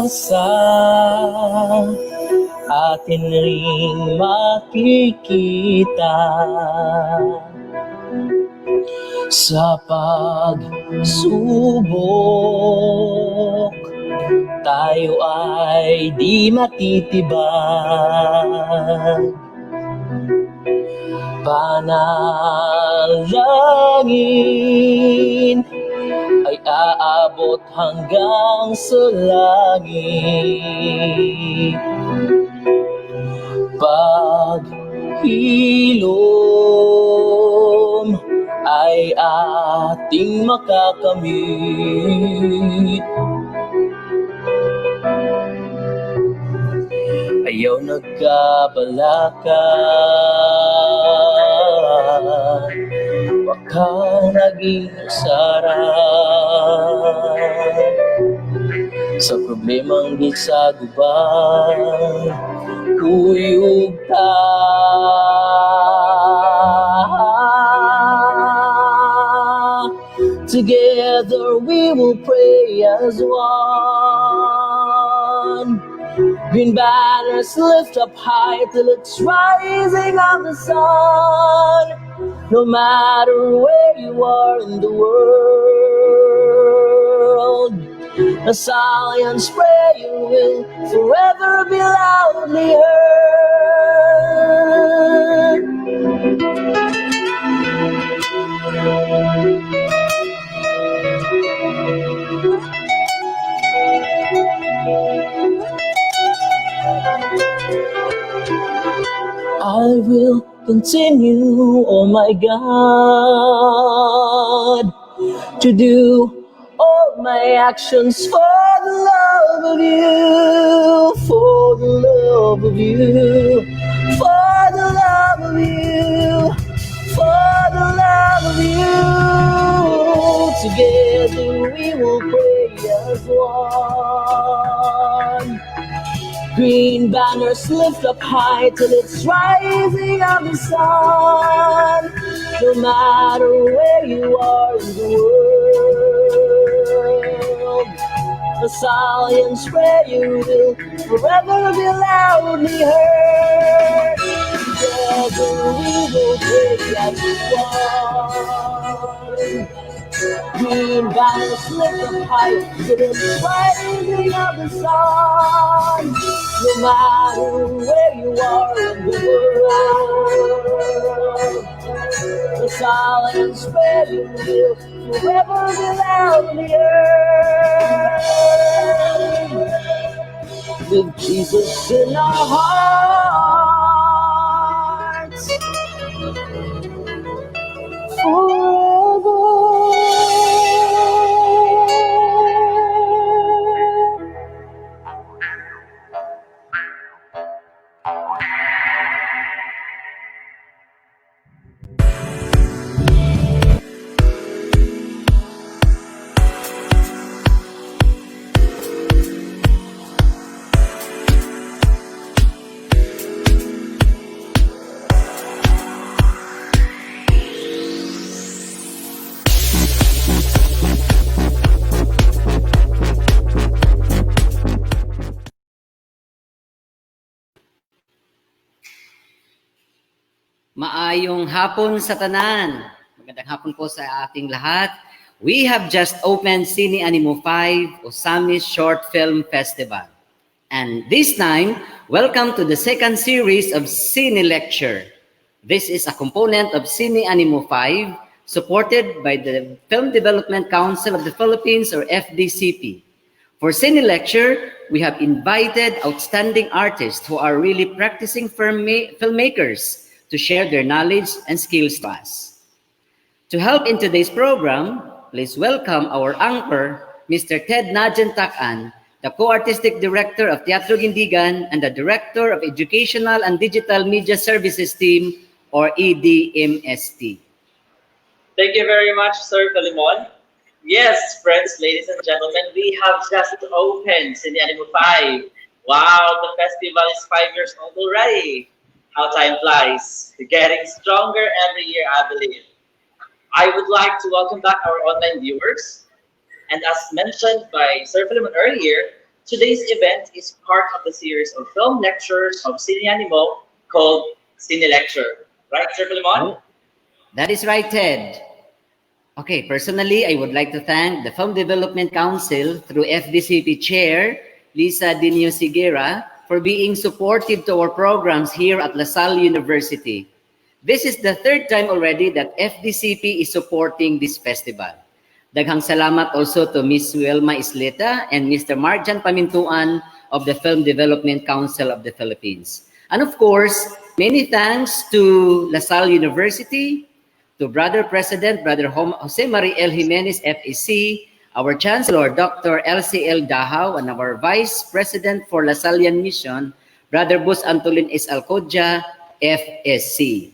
sa atin ring makikita. Sa pagsubok, tayo ay di matitibag. Panalangin ay aabot hanggang sa langit. Paghilom ay ating makakamit. Ayaw nagkabalaka, baka naging sarap sa problemang di sa guban. Kuyog ta, together we will pray as one. Green banners lift up high till it's rising of the sun. No matter where you are in the world, a silent prayer you will forever be loudly heard. I will continue, oh my God, to do all my actions for the love of you, for the love of you, for the love of you, for the love of you. Together we will pray as one. Green banners lift up high till it's rising of the sun. No matter where you are in the world, the silence where you will forever be loudly heard. Together we will pray as one. Green banners lift up high till it's rising of the sun. No matter where you are in the world, the silence where you will forever be loudly heard. With Jesus in our hearts forever. Maayong hapon sa tanan. Magandang hapon po sa ating lahat. We have just opened Cine Animo 5 Osamis Short Film Festival. And this time, welcome to the second series of cineLECTURE. This is a component of Cine Animo 5 supported by the Film Development Council of the Philippines or FDCP. For cineLECTURE, we have invited outstanding artists who are really practicing filmmakers to share their knowledge and skills to us. To help in today's program, please welcome our anchor, Mr. Ted Najantakan, the co-artistic director of Teatro Gindigan and the director of Educational and Digital Media Services Team or EDMST. Thank you very much, Sir Filimon. Yes, friends, ladies and gentlemen, we have just opened Cine Animo 5. Wow, the festival is 5 years old already. How time flies. Getting stronger every year, I believe. I would like to welcome back our online viewers. And as mentioned by Sir Philemon earlier, Today's event is part of the series of film lectures of cineanimo called cineLECTURE. Right, Sir Philemon? Oh, that is right, Ted. Okay, personally, I would like to thank the Film Development Council through FDCP Chair Lisa Dinio Sigera for being supportive to our programs here at LaSalle University. This is the third time already that FDCP is supporting this festival. Daghang salamat also to Ms. Wilma Isleta and Mr. Marjan Pamintuan of the Film Development Council of the Philippines. And of course, many thanks to LaSalle University, to Brother President, Brother Jose Marie L. Jimenez, FEC, our Chancellor, Dr. LCL Dahao, and our Vice President for Lasallian Mission, Brother Bus Antolin S. Alcodja, FSC.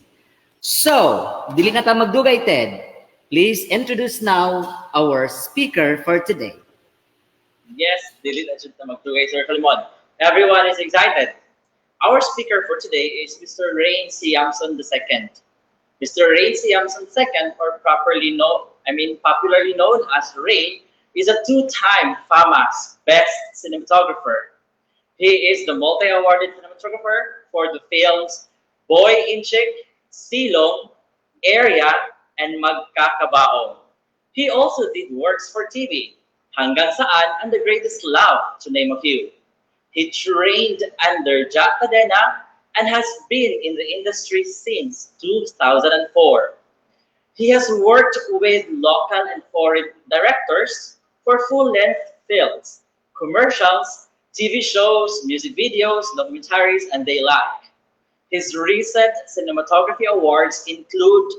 So, dili na ta magdugay, Ted. Please introduce now our speaker for today. Yes, delete at magtugay, Sir Philemon. Everyone is excited. Our speaker for today is Mr. Rain Yamson II. Mr. Rain Yamson II, or popularly known as Rain, is a two-time FAMAS Best Cinematographer. He is the multi-awarded cinematographer for the films Boy Inchik, Silong, Area, and Magkakabaong. He also did works for TV, Hanggang Saan and The Greatest Love, to name a few. He trained under Jack Cadena and has been in the industry since 2004. He has worked with local and foreign directors for full-length films, commercials, TV shows, music videos, documentaries, and the like. His recent cinematography awards include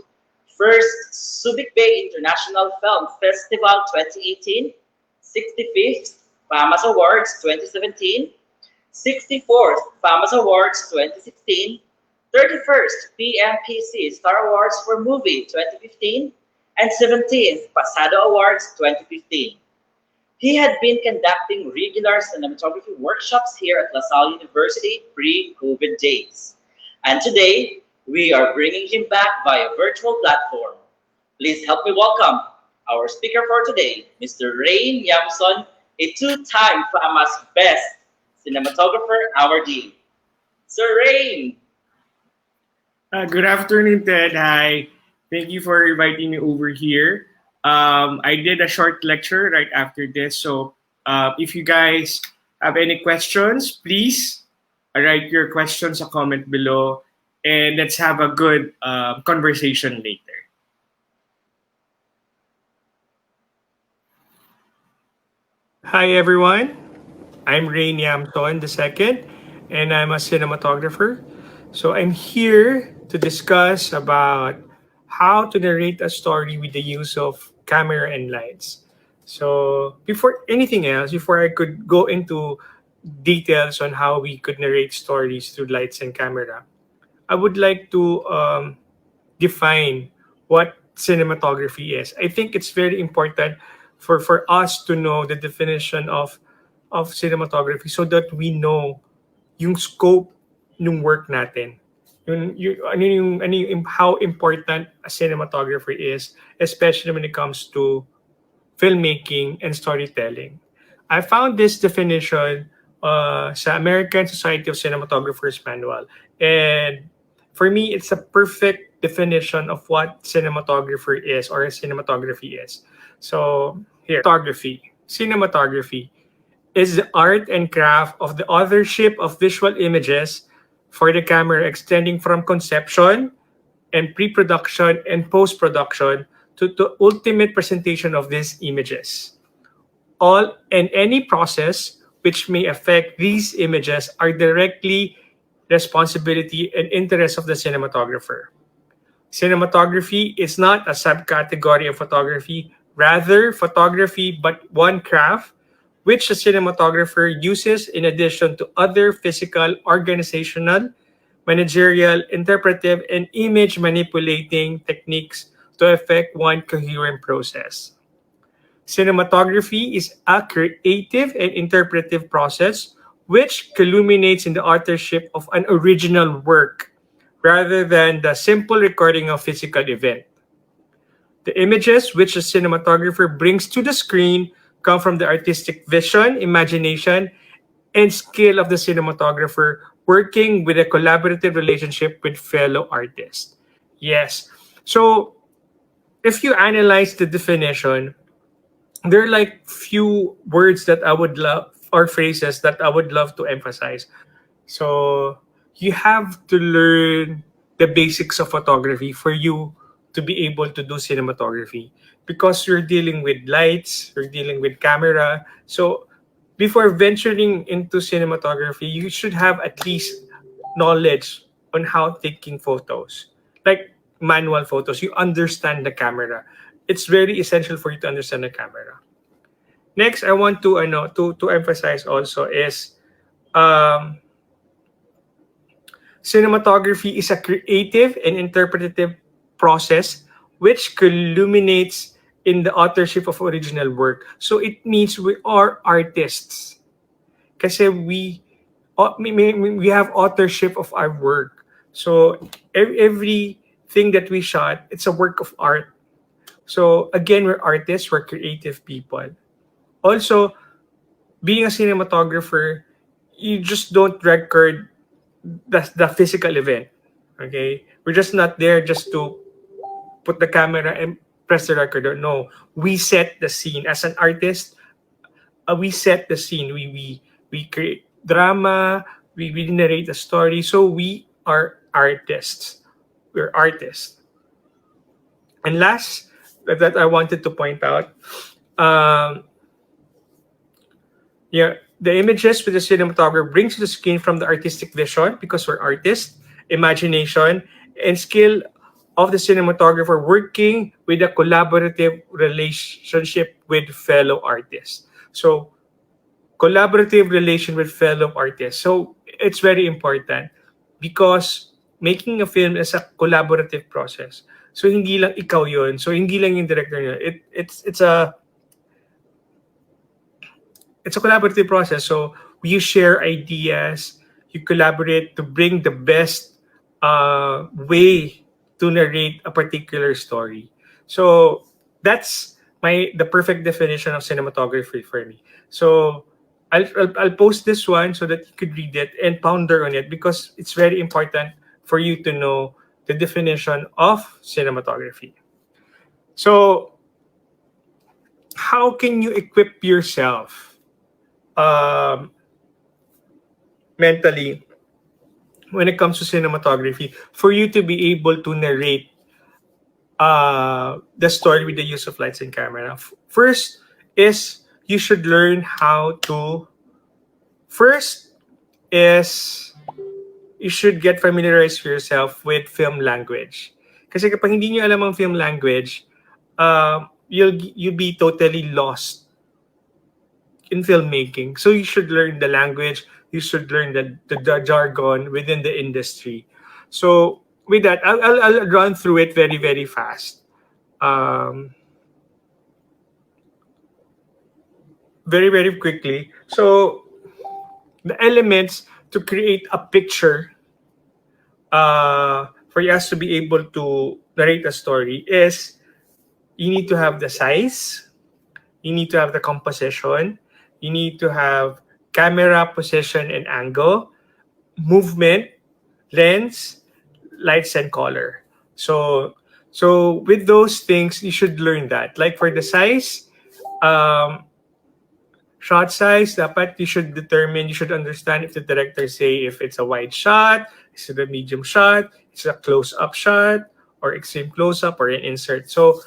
first Subic Bay International Film Festival 2018, 65th FAMAS Awards 2017, 64th FAMAS Awards 2016, 31st PMPC Star Awards for Movie 2015, and 17th Pasado Awards 2015. He had been conducting regular cinematography workshops here at LaSalle University pre-COVID days. And today, we are bringing him back via virtual platform. Please help me welcome our speaker for today, Mr. Rain Yamson, a two-time FAMAS Best Cinematographer Awardee. Sir Rain! Good afternoon, Ted. Hi. Thank you for inviting me over here. I did a short lecture right after this. So if you guys have any questions, please write your questions or comment below. And let's have a good conversation later. Hi, everyone. I'm Rain Yamson II, and I'm a cinematographer. So I'm here to discuss about how to narrate a story with the use of camera and lights. So before anything else, before I could go into details on how we could narrate stories through lights and camera, I would like to define what cinematography is. I think it's very important for us to know the definition of cinematography so that we know yung scope ng work natin. How important a cinematographer is, especially when it comes to filmmaking and storytelling. I found this definition sa American Society of Cinematographers Manual. And for me, it's a perfect definition of what cinematographer is or cinematography is. So here, cinematography is the art and craft of the authorship of visual images for the camera extending from conception and pre-production and post-production to the ultimate presentation of these images. All and any process which may affect these images are directly responsibility and interest of the cinematographer. Cinematography is not a subcategory of photography, rather photography but one craft which a cinematographer uses in addition to other physical, organizational, managerial, interpretive, and image manipulating techniques to effect one coherent process. Cinematography is a creative and interpretive process which culminates in the authorship of an original work rather than the simple recording of physical event. The images which a cinematographer brings to the screen come from the artistic vision, imagination, and skill of the cinematographer working with a collaborative relationship with fellow artists. Yes. So if you analyze the definition, there are like few words that I would love or phrases that I would love to emphasize. So you have to learn the basics of photography for you to be able to do cinematography because you're dealing with lights, you're dealing with camera. So before venturing into cinematography, you should have at least knowledge on how taking photos, like manual photos. You understand the camera. It's very essential for you to understand the camera. Next, I want to to emphasize also is um, cinematography is a creative and interpretative process which culminates in the authorship of original work. So it means we are artists. Kasi we have authorship of our work. So everything that we shot, it's a work of art. So again, we're artists, we're creative people. Also, being a cinematographer, you just don't record the physical event. Okay, we're just not there just to put the camera and press the recorder. No, we set the scene as an artist. We set the scene. We create drama. We narrate a story. So we are artists. We're artists. And last that I wanted to point out, um, yeah, the images with the cinematographer brings to the screen from the artistic vision because we're artists, imagination, and skill of the cinematographer working with a collaborative relationship with fellow artists. So collaborative relation with fellow artists. So it's very important because making a film is a collaborative process. So hindi lang ikaw yun. So hindi lang yung director yun. It's a collaborative process. So you share ideas, you collaborate to bring the best way to narrate a particular story. So that's the perfect definition of cinematography for me. So I'll post this one so that you could read it and ponder on it because it's very important for you to know the definition of cinematography. So how can you equip yourself mentally when it comes to cinematography for you to be able to narrate the story with the use of lights and camera? First is you should learn how to. First is you should get familiarized yourself with film language. Kasi kapag hindi niyo alam ang film language, you'll be totally lost in filmmaking. So you should learn the language, you should learn the jargon within the industry. So with that, I'll run through it very, very fast. Very, very quickly. So the elements to create a picture for us to be able to narrate a story is you need to have the size, you need to have the composition, you need to have camera position and angle, movement, lens, lights and color. So with those things, you should learn that. Like for the size, shot size, dapat you should understand if the director say if it's a wide shot, is it a medium shot, it's a close-up shot, or extreme close-up, or an insert. So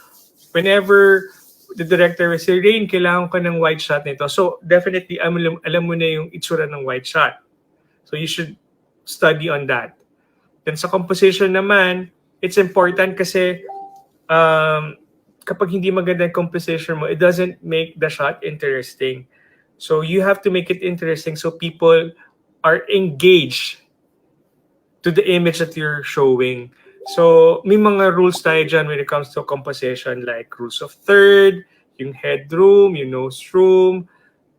whenever the director will say, Rain, kailangan ko ng wide shot nito. So definitely, alam mo na yung itsura ng wide shot. So you should study on that. Then sa composition naman, it's important kasi kapag hindi maganda yung composition mo, it doesn't make the shot interesting. So you have to make it interesting so people are engaged to the image that you're showing. So may mga rules tayo dyan when it comes to composition, like rules of third, yung headroom, yung nose room,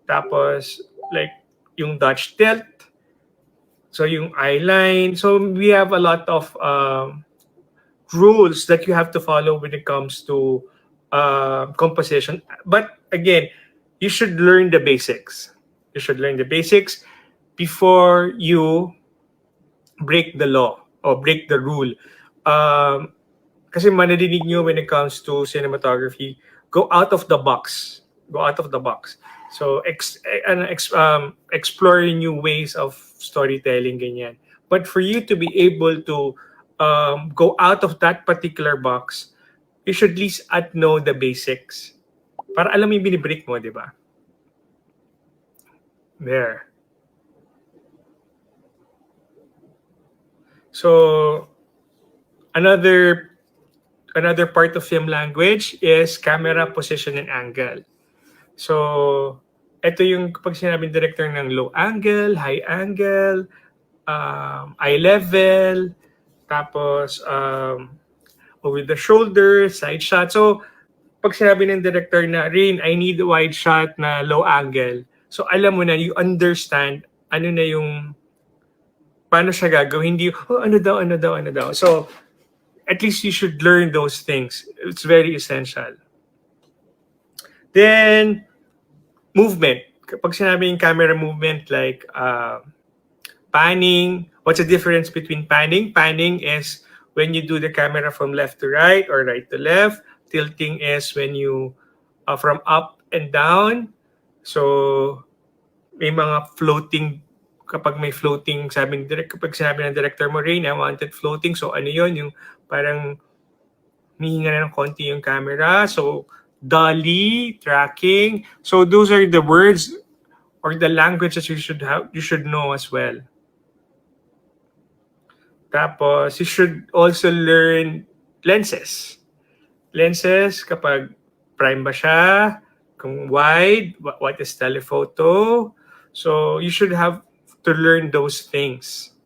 tapos like yung Dutch tilt, so yung eye line. So we have a lot of rules that you have to follow when it comes to composition. But again, you should learn the basics. You should learn the basics. before you break the law or break the rule. Um, Kasi manadinig nyo when it comes to cinematography, go out of the box. Go out of the box. So, explore new ways of storytelling, ganyan. But for you to be able to go out of that particular box, you should at least know the basics. Para alam mo yung binibreak mo, di ba? There. So, another part of film language is camera position and angle. So, ito yung kapag sinabing director ng low angle, high angle, eye level, tapos over the shoulder, side shot. So, pag sinabi ng director na, Rain, I need a wide shot na low angle. So, alam mo na, you understand ano na yung, paano siya gagawin. Hindi, ano daw. So, at least you should learn those things. It's very essential. Then, movement. Kapag sinabi yung camera movement, like panning, what's the difference between panning? Panning is when you do the camera from left to right or right to left. Tilting is when you from up and down. So, may mga floating, kapag may floating, kapag sinabi ng director mo, Rain, I wanted floating. So, ano yun? Yung parang mihinga na ng konti yung camera. So, dolly, tracking. So, those are the words or the language that you should know as well. Tapos, you should also learn lenses. Lenses, kapag prime ba siya, kung wide, what is telephoto. So, you should have to learn those things.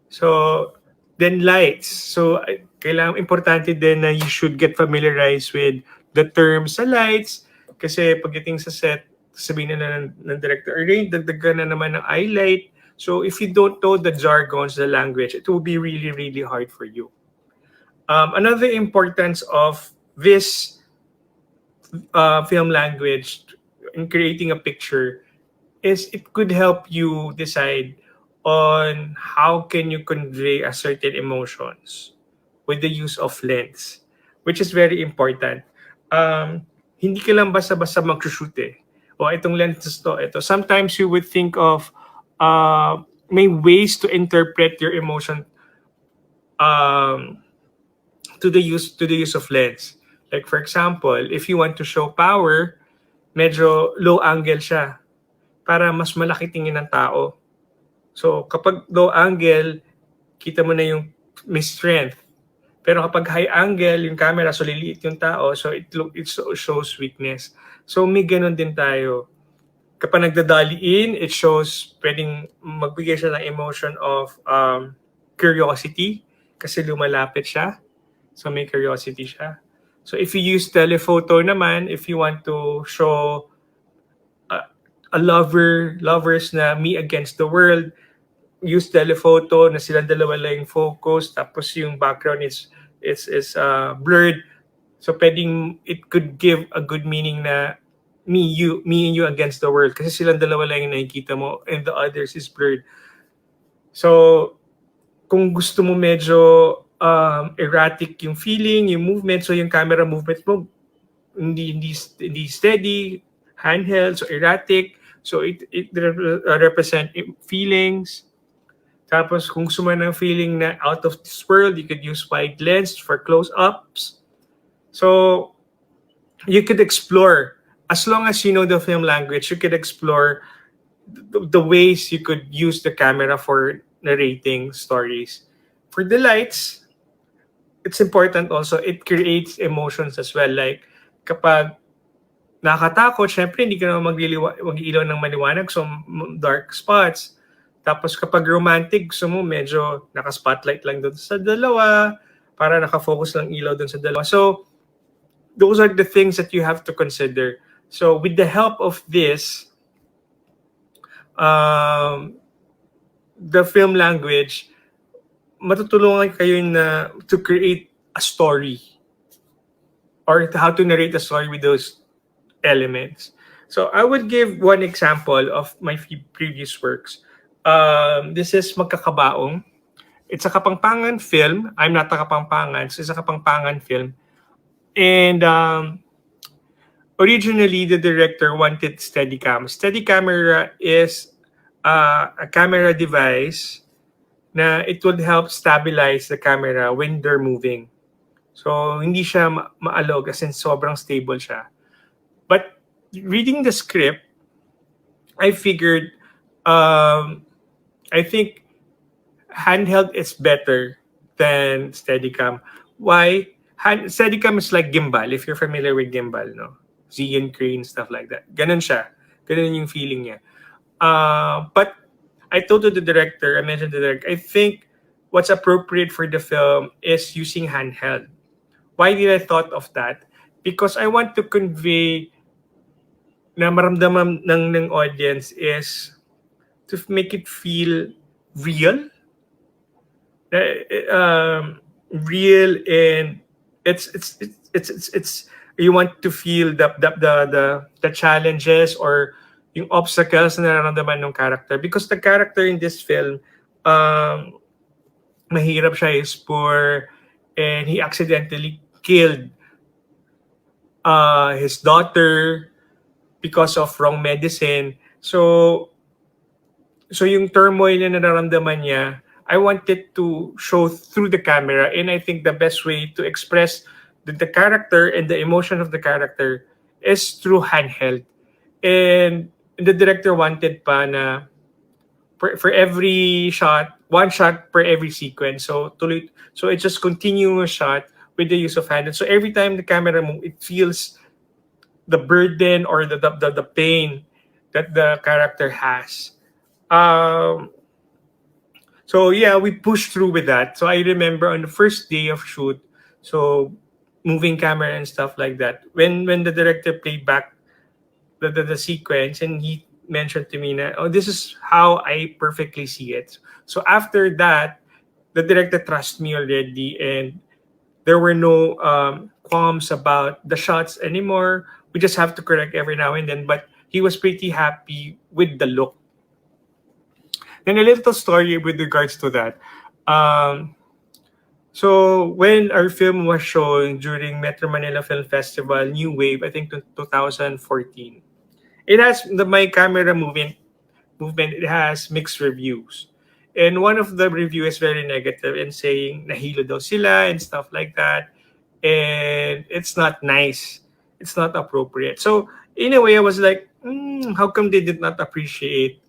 So, then lights. So, kailangan importante din na you should get familiarized with the terms sa lights. Kasi pagdating sa set, sabihin na ng director, Rain, dagdagan na naman ng eye light. So, if you don't know the jargons, the language, it will be really, really hard for you. Another importance of this film language in creating a picture is it could help you decide on how can you convey a certain emotions with the use of lens, which is very important. Hindi ka lang basta-basta mag-shoot eh. O itong lenses to, ito. Sometimes you would think of may ways to interpret your emotion to the use of lens. Like for example, if you want to show power, medyo low angle siya para mas malaki tingin ng tao. So kapag low angle, kita mo na yung may strength. Pero kapag high angle, yung camera, so liliit yung tao, so it shows weakness. So may ganun din tayo. Kapag nagdadali in, it shows, pwedeng magbigay siya ng emotion of curiosity kasi lumalapit siya. So may curiosity siya. So if you use telephoto naman, if you want to show a lovers na me against the world, use telephoto na silang dalawa lang yung focus, tapos yung background is blurred. So pwedeng it could give a good meaning na me and you against the world kasi silang dalawa lang yung nakikita mo and the others is blurred. So kung gusto mo medyo erratic yung feeling, yung movement, so yung camera movement mo hindi steady, handheld, so erratic, so it represent feelings. Tapos kung gusto mo ng feeling na out of this world, you could use wide lens for close-ups. So you could explore, as long as you know the film language, you could explore the ways you could use the camera for narrating stories. For the lights, it's important also, it creates emotions as well. Like, kapag nakatakot, syempre hindi ka naman mag-ilaw ng maliwanag, so dark spots. Tapos kapag romantic, gusto mo medyo naka-spotlight lang doon sa dalawa, para naka-focus lang ilaw doon sa dalawa. So, those are the things that you have to consider. So, with the help of this, the film language, matutulungan kayo na to create a story or how to narrate a story with those elements. So I would give one example of my previous works. This is Magkakabaong. It's a Kapampangan film. I'm not a Kapampangan, so it's a Kapampangan film. And originally, the director wanted Steadicam. Steadicam is a camera device na it would help stabilize the camera when they're moving. So, hindi siya maalog as in sobrang stable siya. But reading the script, I figured, I think handheld is better than Steadicam. Why? Steadicam is like gimbal, if you're familiar with gimbal, no? Zian crane, stuff like that. Ganun siya. Ganun yung feeling niya. But I told to the director, I mentioned to the director, I think what's appropriate for the film is using handheld. Why did I thought of that? Because I want to convey na maramdaman ng audience is to make it feel real. Real, and it's you want to feel the challenges or yung obstacles na nararamdaman ng character, because the character in this film, mahirap siya, is poor, and he accidentally killed his daughter because of wrong medicine. So yung turmoil na nararamdaman niya, I wanted to show through the camera, and I think the best way to express the character and the emotion of the character is through handheld. And the director wanted pa na for every shot, one shot per every sequence. So it's just continuous shot with the use of handheld. So every time the camera moves, it feels the burden or the pain that the character has. So yeah, we pushed through with that. So I remember on the first day of shoot, so moving camera and stuff like that, when the director played back the sequence, and he mentioned to me na, oh, this is how I perfectly see it. So after that, the director trusted me already, and there were no qualms about the shots anymore. We just have to correct every now and then, but he was pretty happy with the look. And a little story with regards to that. So when our film was shown during Metro Manila Film Festival, New Wave, I think 2014, it has my camera movement. It has mixed reviews, and one of the review is very negative and saying nahilo daw sila and stuff like that, and it's not nice. It's not appropriate. So in a way, I was like, how come they did not appreciate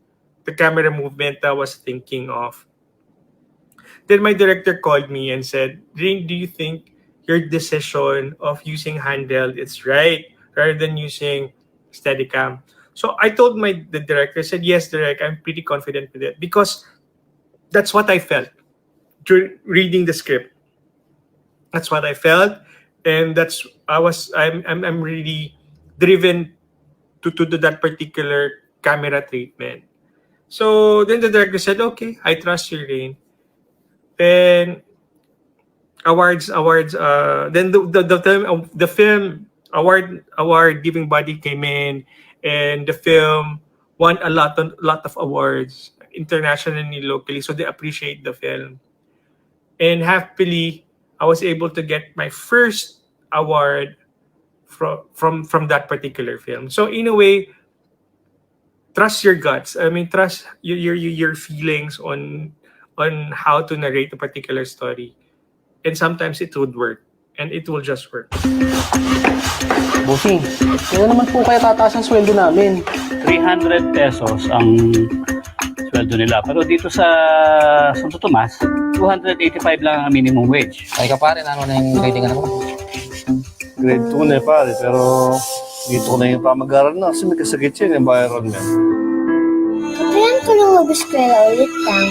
the camera movement I was thinking of? Then my director called me and said, Rain, do you think your decision of using handheld is right rather than using Steadicam? So I told the director, I said, yes, director, I'm pretty confident with it, because that's what I felt during reading the script. That's what I felt, and I'm really driven to do that particular camera treatment. So then the director said, okay, I trust you, Rain. Then awards. Then the film award giving body came in, and the film won a lot of awards internationally, locally. So they appreciate the film, and happily I was able to get my first award from that particular film. So in a way, trust your guts. I mean, trust your feelings on how to narrate a particular story, and sometimes it would work, and it will just work. Bossing, kaya naman po kaya tataas ang sweldo namin. 300 pesos ang sweldo nila. Pero dito sa Santo Tomas, 285 lang ang minimum wage. Ay ka pare, ano na yung ratingan mo? Grade 2 na pare, pero dito ko na yung pamag-aral na kasi may kasagit yan, environment. Kailan ko nang mag-eskwela ulit lang?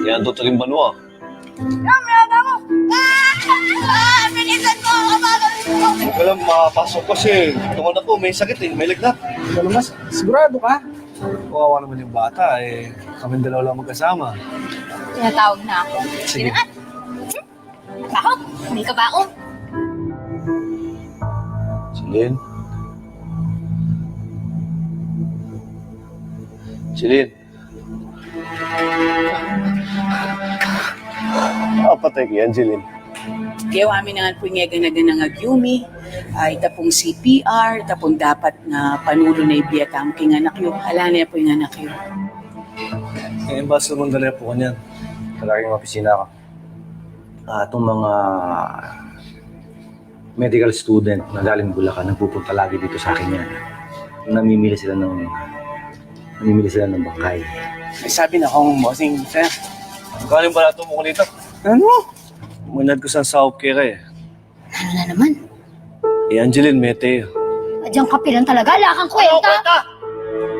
Yan, tutuling banwa. Huwag ka lang makapasok kasi tungan ako, may sakit eh, may lagnat. Ano mas, sigurado ka? Kawawa naman yung bata eh, kami dalawa lang magkasama. Tinatawag na ako. Sige. Bako? Hindi ka bako? Celine? Celine? Patay kay Angeline. Kaya amin nga po nga ganagan ng agyumi, ay tapong CPR, tapong dapat na panulo na ibiyatam kay nga anak yun. Hala na po yung anak yun. Basta mong dala po kanyan. Talagang opisina ko. Itong mga medical student na galing Bulacan, nagpupunta lagi dito sa akin yan. Namimili sila ng bangkay. May sabi na akong bossing, sir. Galing pala ito mo ko dito. Ano? Munad ko sa South Kira eh. Ano na naman? Angeline, Mete. Adyang kapilan talaga, wala kang kwenta.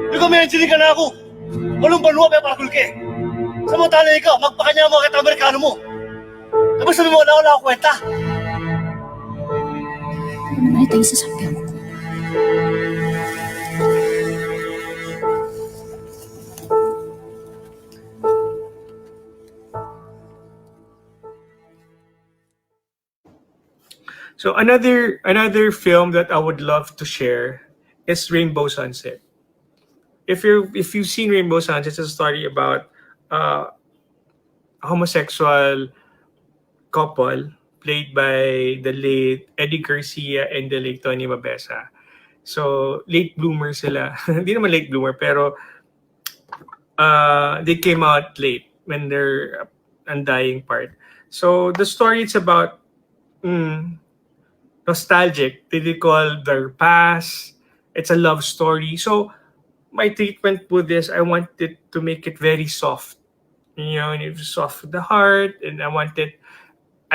Hindi ko may Angeline ka na ako. Walang banwa may parakulke. Samantala ikaw, magpakanya mo kahit Amerikano mo. Tapos sabi mo, wala akong kwenta. Ano naman ito yung sasakyan ko? So another film that I would love to share is Rainbow Sunset. If you've seen Rainbow Sunset, it's a story about a homosexual couple played by the late Eddie Garcia and the late Tony Mabesa. So late bloomer sila. Hindi naman late bloomer pero they came out late when they're undying part. So the story is about nostalgic. They recall their past. It's a love story. So my treatment with this, I wanted to make it very soft. You know, it's soft with the heart, and I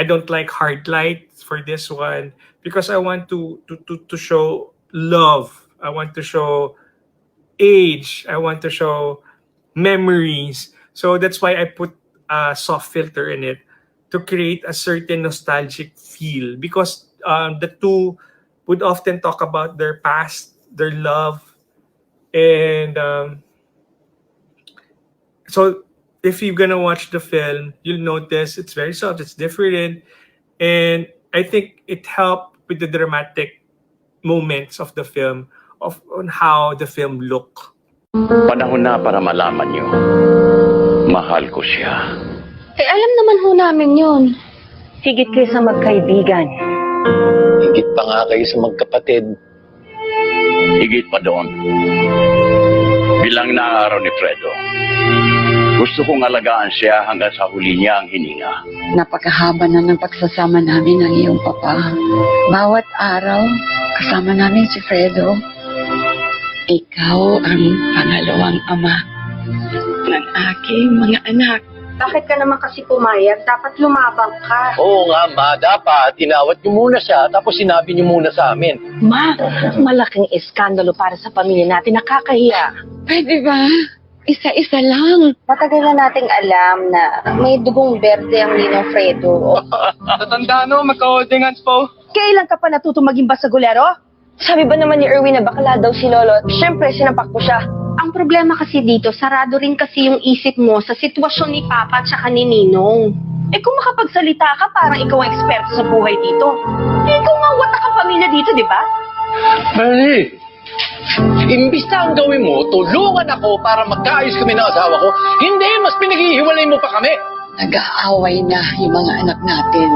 don't like hard light for this one because I want to show love. I want to show age. I want to show memories. So that's why I put a soft filter in it to create a certain nostalgic feel because the two would often talk about their past, their love, and so if you're gonna watch the film, you'll notice it's very soft, it's different, and I think it helped with the dramatic moments of the film, on how the film look. Panahon na para malaman niyo, mahal ko siya. Alam naman ho namin yun. Higit kayo sa magkaibigan. Higit pa nga kayo sa magkapatid. Higit pa doon. Bilang naaraw ni Fredo, gusto kong alagaan siya hanggang sa huli niya ang hininga. Napakahaba na ng pagsasama namin ng iyong papa. Bawat araw, kasama namin si Fredo. Ikaw ang pangalawang ama ng aking mga anak. Bakit ka naman kasi pumayag? Dapat lumabang ka. Oo nga, Ma. Dapat tinawad niyo muna siya tapos sinabi niyo muna sa amin. Ma, malaking iskandalo para sa pamilya natin. Nakakahiya. Pwede ba? Isa-isa lang. Matagal na nating alam na may dugong berde ang ninong Fredo. Tatanda no, magka-holding hands po. Kailan ka pa natutong maging basagulero? Sabi ba naman ni Erwin na bakla daw si Lolo? Siyempre, sinampak ko siya. Ang problema kasi dito, sarado rin kasi yung isip mo sa sitwasyon ni Papa at saka ni Ninong. Eh kung makapagsalita ka, parang ikaw ang eksperto sa buhay dito. Ikaw nga watak ang pamilya dito, di ba? Mali! Imbis na ang gawin mo, tulungan ako para magkaayos kami ng asawa ko. Hindi, mas pinaghihiwalay mo pa kami. Nag-aaway na yung mga anak natin.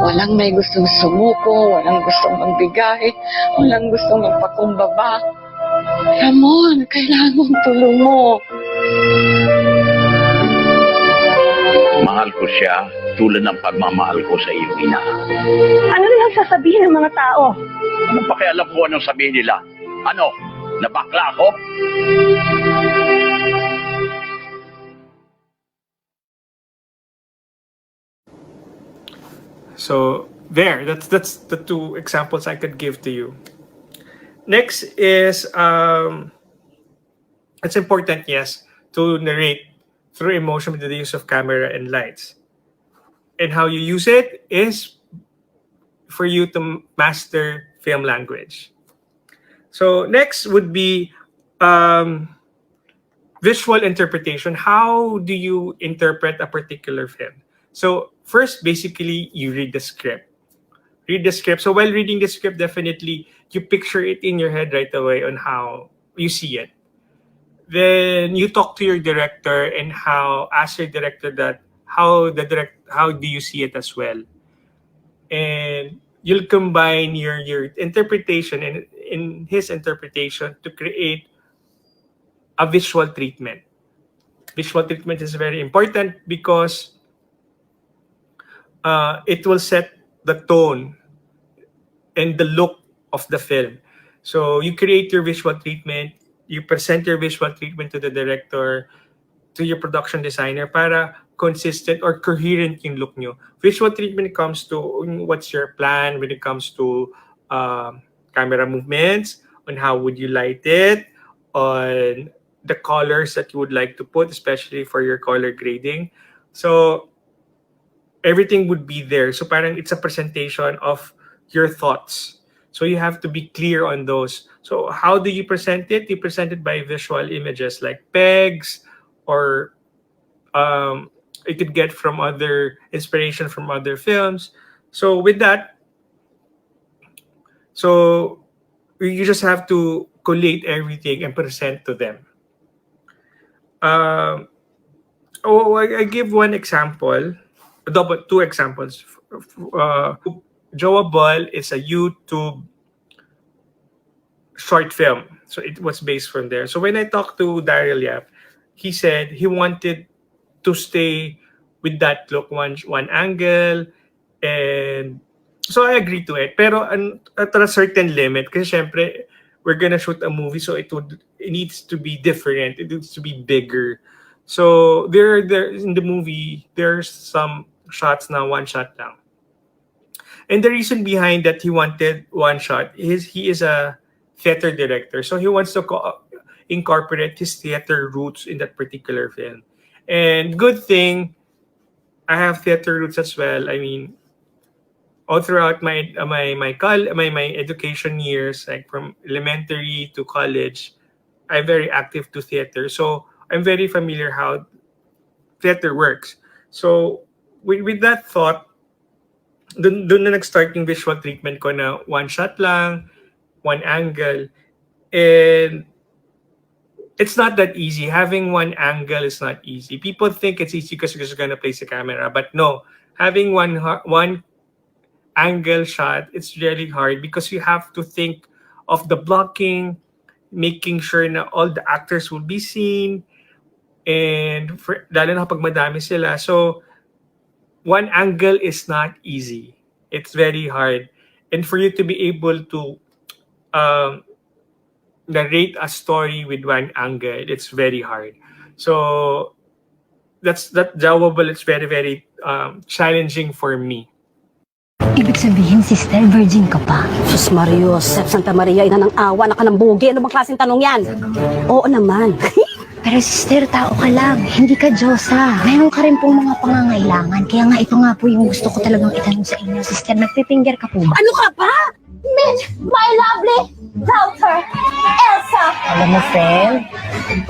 Walang may gustong sumuko, walang gustong magbigay, walang gustong magpakumbaba. Ramon, kailangan mong tulong mo. Mahal ko siya tulad ng pagmamahal ko sa iyong ina. Ano lang sasabihin ng mga tao? Anong pakialam ko anong sabihin nila? Ano? Nabakla ako? So that's the two examples I could give to you. Next is it's important, yes, to narrate through emotion with the use of camera and lights. And how you use it is for you to master film language. So next would be visual interpretation. How do you interpret a particular film? So first, basically, you read the script. Read the script. So while reading the script, definitely you picture it in your head right away on how you see it. then you talk to your director and ask your director that how do you see it as well, and you'll combine your interpretation and in his interpretation to create a visual treatment. Visual treatment is very important because it will set the tone and the look of the film. So you create your visual treatment, you present your visual treatment to the director, to your production designer para consistent or coherent yung look nyo. Visual treatment comes to what's your plan when it comes to camera movements, on how would you light it, on the colors that you would like to put, especially for your color grading. So everything would be there. So parang it's a presentation of your thoughts. So you have to be clear on those. So how do you present it? You present it by visual images like pegs, or you could get from other inspiration from other films. So with that, so you just have to collate everything and present to them. I give one example, two examples. Joa Ball is a YouTube short film. So it was based from there. So when I talked to Daryl Yap, he said he wanted to stay with that look, one angle, and so I agreed to it. Pero at a certain limit, kasi syempre, we're gonna shoot a movie, so it needs to be different. It needs to be bigger. So there in the movie, there's some shots na one shot lang. And the reason behind that he wanted one shot is he is a theater director. So he wants to incorporate his theater roots in that particular film. And good thing, I have theater roots as well. I mean, all throughout my education years, like from elementary to college, I'm very active to theater. So I'm very familiar how theater works. So with that thought, dun na nag-start yung visual treatment ko na one shot lang, one angle. And it's not that easy. Having one angle is not easy. People think it's easy because you're just gonna place the camera. But no, having one angle shot, it's really hard because you have to think of the blocking, making sure na all the actors will be seen, and lalo na pag madami sila. So one angle is not easy. It's very hard. And for you to be able to narrate a story with one angle, it's very hard. So that Jawable, it's very, very challenging for me. Ibig sabihin, sister, virgin ka pa? Sus Mario, Santa Maria, ina ng awa, naka ng bugi. Ano bang klaseng tanong yan? Oo naman. Pero sister, tao ka lang. Hindi ka Diyosa. Meron ka rin pong mga pangangailangan. Kaya nga ito nga po yung gusto ko talagang itanong sa inyo. Sister, nagpipinger ka po ba? Ano ka ba? Miss, my lovely daughter, Elsa! Alam mo, friend,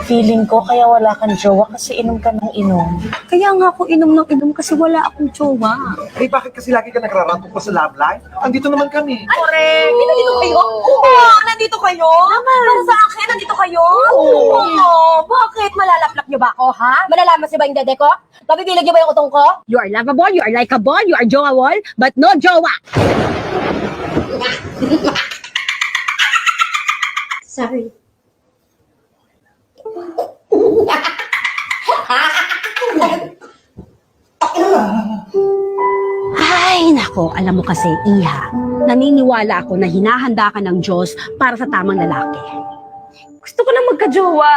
feeling ko kaya wala kang jowa kasi inom ka ng inom. Kaya nga ako inom ng inom kasi wala akong jowa. Eh, bakit kasi lagi ka nagraratok pa sa love life? Andito naman kami. Correct! Nandito kayo? Oo! Nandito kayo? Para sa akin, nandito kayo? Oo! Bakit? Malalaplap niyo ba ako, ha? Malalaman siya ba yung dede ko? Mabibilag niyo ba yung utong ko? You are lovable, you are likeable, you are jowa-wall, but no jowa! Sorry. Ay, nako, alam mo kasi, Iha, naniniwala ako na hinahanda ka ng Diyos para sa tamang lalaki. Gusto ko na magka-jowa.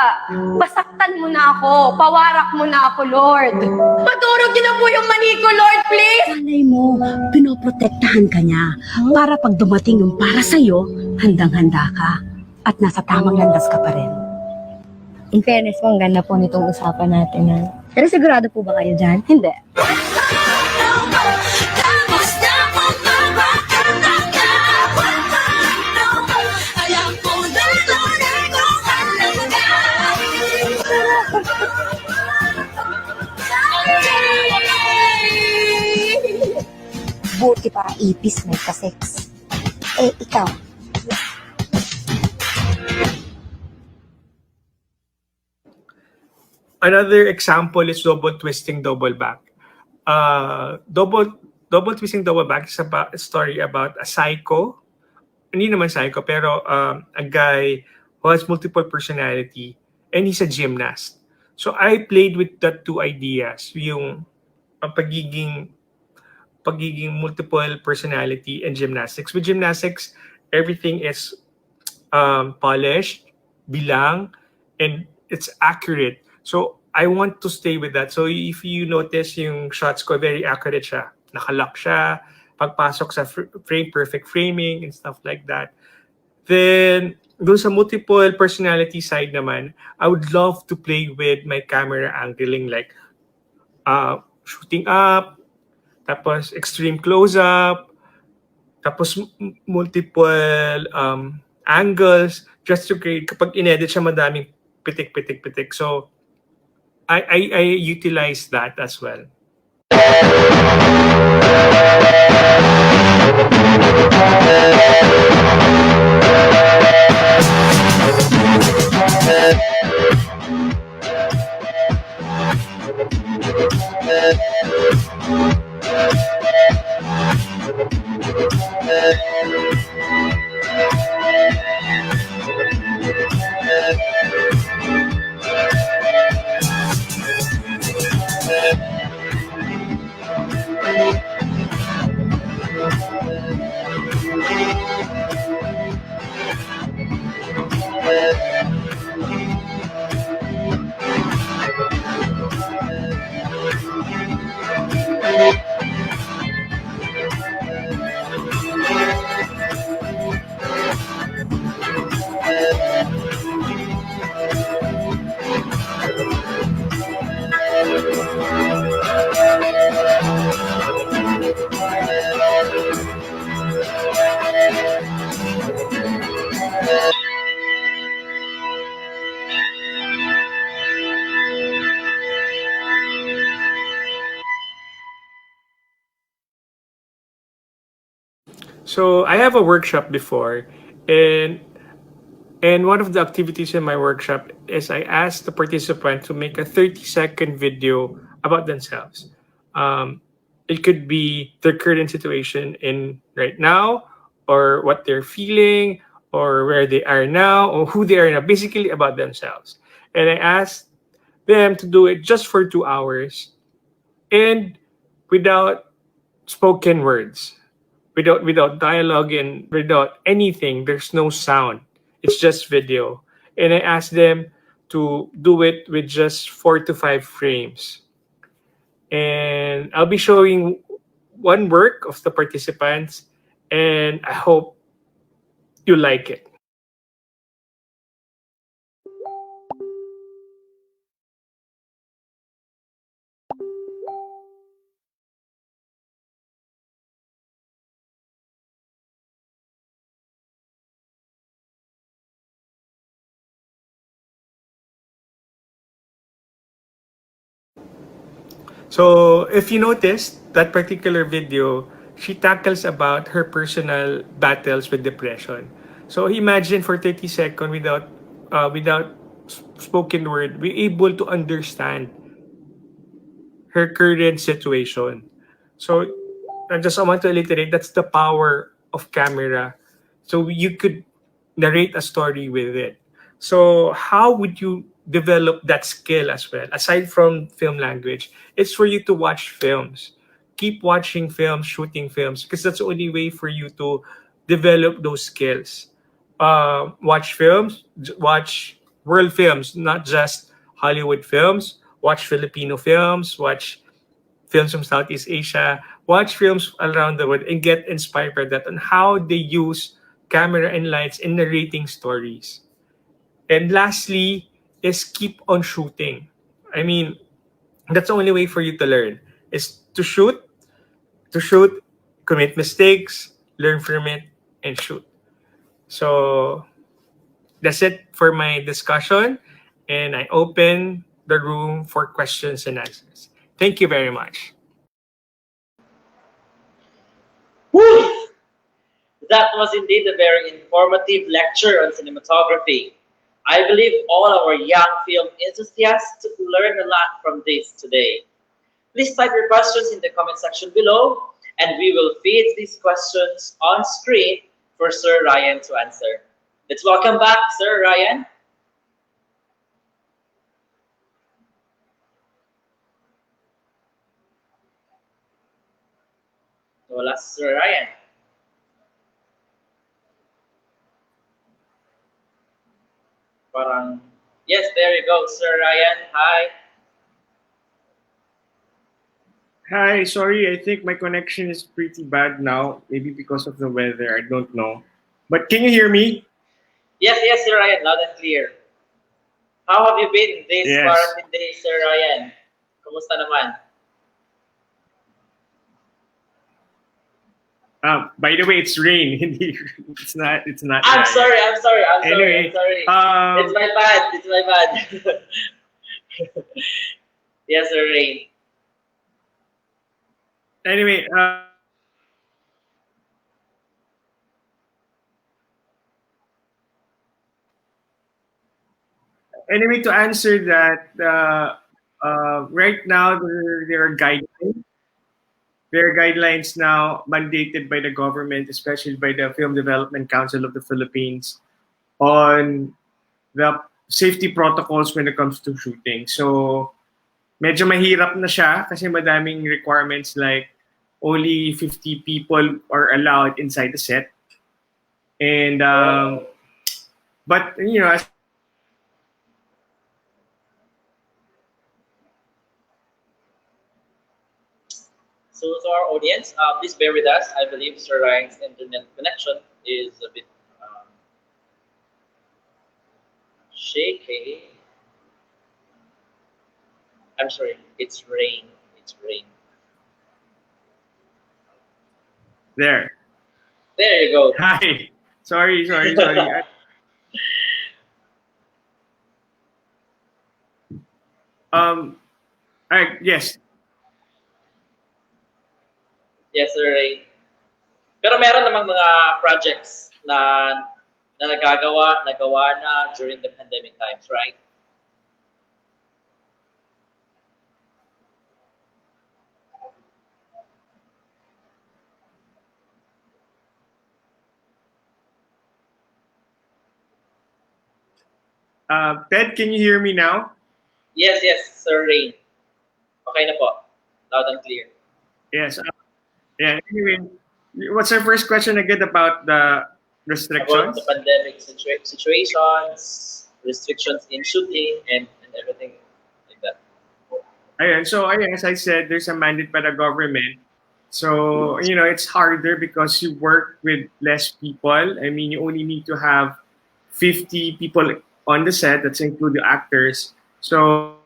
Basaktan mo na ako. Pawarak mo na ako, Lord. Paturog niyo na po yung mani ko, Lord, please! Malay mo, pinoprotektahan ka niya para pag dumating yung para sa'yo, handang-handa ka at nasa tamang landas ka pa rin. In fairness po, ang ganda po nitong usapan natin. Ha? Pero sigurado po ba kayo dyan? Hindi. Buti pa ipis may kasex. Eh, ikaw, Another example is double twisting, double back. Double twisting, double back is about a story about a psycho. Hindi naman psycho, pero a guy who has multiple personality and he's a gymnast. So I played with that two ideas, yung ang pagiging multiple personality and gymnastics. With gymnastics, everything is polished, bilang, and it's accurate. So I want to stay with that. So if you notice yung shots ko, very accurate siya. Nakalock siya, pagpasok sa frame, perfect framing and stuff like that. Then, dun sa multiple personality side naman, I would love to play with my camera angling, like shooting up, tapos extreme close-up, tapos multiple angles, just to create, kapag inedit siya, madaming pitik. So, I utilize that as well. So I have a workshop before, and one of the activities in my workshop is I asked the participant to make a 30-second video about themselves. It could be their current situation in right now, or what they're feeling, or where they are now, or who they are now, basically about themselves. And I asked them to do it just for 2 hours and without spoken words, without dialogue and without anything. There's no sound. It's just video. And I asked them to do it with just 4 to 5 frames. And I'll be showing one work of the participants, and I hope you like it. So if you notice that particular video, she tackles about her personal battles with depression. So imagine for 30 seconds without spoken word, we able to understand her current situation. So I want to reiterate, that's the power of camera. So you could narrate a story with it. So how would you develop that skill as well? Aside from film language, it's for you to watch films. Keep watching films, shooting films, because that's the only way for you to develop those skills. Watch films, watch world films, not just Hollywood films. Watch Filipino films, watch films from Southeast Asia, watch films around the world, and get inspired by that on how they use camera and lights in narrating stories. And lastly, is keep on shooting. I mean, that's the only way for you to learn is to shoot, commit mistakes, learn from it, and shoot. So that's it for my discussion, and I open the room for questions and answers. Thank you very much. Whew! That was indeed a very informative lecture on cinematography. I believe all our young film enthusiasts learned a lot from this today. Please type your questions in the comment section below, and we will feed these questions on screen for Sir Ryan to answer. Let's welcome back Sir Ryan. Wala si Sir Ryan. Parang, yes, there you go, Sir Ryan. Hi. Hi, sorry, I think my connection is pretty bad now. Maybe because of the weather, I don't know. But can you hear me? Yes, yes, Sir Ryan, loud and clear. How have you been this Yes. quarantine days, Sir Ryan? Kumusta naman? By the way, it's rain. it's not. It's not. I'm yeah, sorry, yeah. I'm sorry, I'm sorry, Anyway, I'm sorry. It's my bad, it's my bad. Yes, Sir Rain. Anyway, to answer that, right now there are guidelines. There are guidelines now mandated by the government, especially by the Film Development Council of the Philippines, on the safety protocols when it comes to shooting. So, medyo mahirap na siya kasi madaming requirements like only 50 people are allowed inside the set. And, but, you know, So to our audience, please bear with us. I believe Sir Ryan's internet connection is a bit shaky. I'm sorry, it's rain. It's rain. there. There you go. Hi. Sorry. Yes. Yes, Sir Rain. Pero meron namang mga projects na nagawa na during the pandemic times, right? Ted, can you hear me now? Yes, yes, Sir Rain. Okay na po. Loud and clear. Yes. Yeah. Anyway, what's our first question again about the restrictions? About the pandemic situations, restrictions in shooting, and everything like that. So as I said, there's a mandate by the government. So, you know, it's harder because you work with less people. I mean, you only need to have 50 people on the set, that's include the actors. So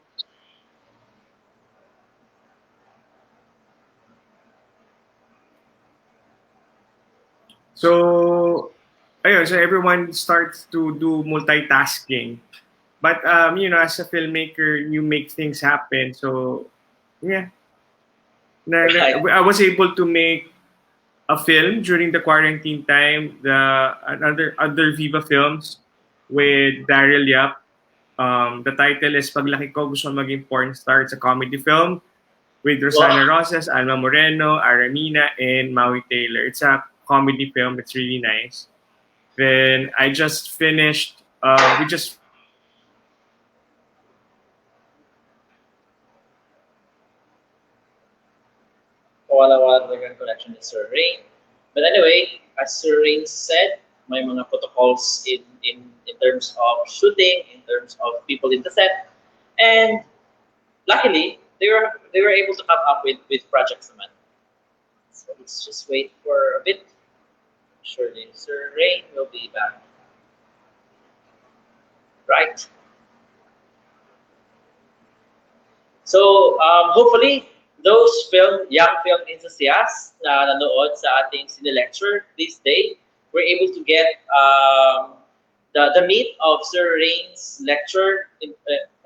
everyone starts to do multitasking. But, you know, as a filmmaker, you make things happen. So, yeah. I was able to make a film during the quarantine time, other Viva films with Daryl Yap. The title is Paglaki Ko Gusto Maging Porn Star. It's a comedy film with Rosana Rosas, Alma Moreno, Aramina, and Maui Taylor. It's a comedy film. It's really nice. Then I just finished. We just Wala talagang connection with Sir Rain. But anyway, as Sir Rain said, may mga protocols in terms of shooting, in terms of people in the set, and luckily they were able to come up with projects naman. So let's just wait for a bit. Surely Sir Rain will be back. Right. So hopefully those young film enthusiasts na nanood sa ating cineLECTURE this day were able to get the meat of Sir Rain's lecture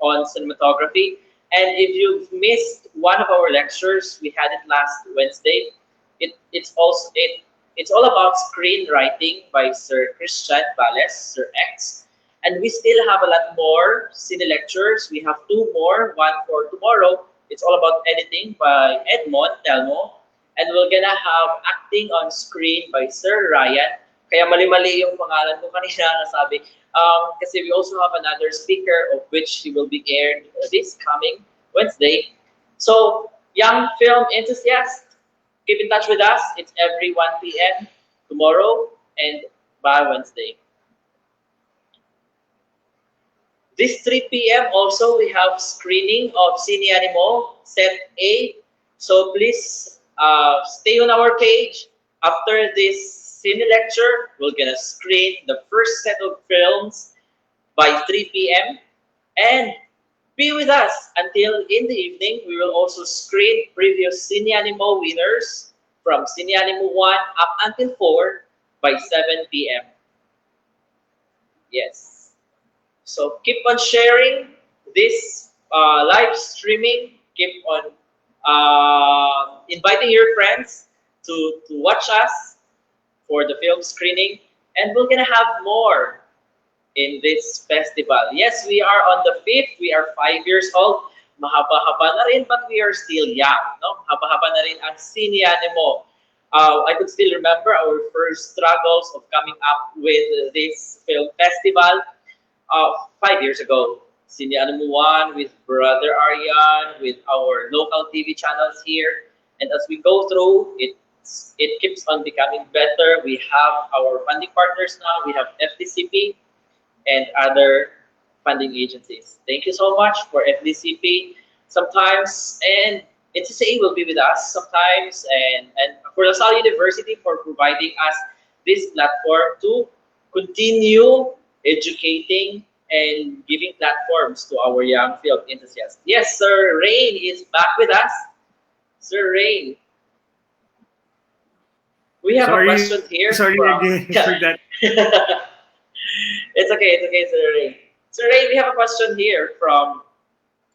on cinematography. And if you've missed one of our lectures, we had it last Wednesday. It's all about screenwriting by Sir Christian Valles, Sir X. And we still have a lot more cine lectures. We have 2 more, one for tomorrow. It's all about editing by Edmond Telmo. And we're gonna have acting on screen by Sir Ryan. Kaya mali-mali yung pangalan ko kanina nasabi. Kasi we also have another speaker of which he will be aired this coming Wednesday. So, young film enthusiasts, keep in touch with us. It's every 1 p.m. tomorrow and by Wednesday. This 3 p.m. also we have screening of Cine Animo Set A. So please stay on our page. After this Cine lecture, we're gonna screen the first set of films by 3 p.m. and be with us until in the evening. We will also screen previous Cine Animo winners from Cine Animo 1 up until 4 by 7 p.m. Yes. So keep on sharing this live streaming. Keep on inviting your friends to watch us for the film screening. And we're going to have more in this festival. Yes, we are on the 5th. We are 5 years old. Mahaba-haba na rin, but we are still young. No? Mahaba-haba na rin ang Cine Animo. I could still remember our first struggles of coming up with this film festival 5 years ago. Cine Animo 1 with Brother Aryan, with our local TV channels here. And as we go through, it keeps on becoming better. We have our funding partners now. We have FDCP and other funding agencies. Thank you so much for FDCP sometimes, and NCCA will be with us sometimes, and for LaSalle University for providing us this platform to continue educating and giving platforms to our young film enthusiasts. Yes, Sir Rain is back with us. Sir Rain, we have a question here. Sorry from, again for that. It's okay, Sir Ray. Sir Ray, we have a question here from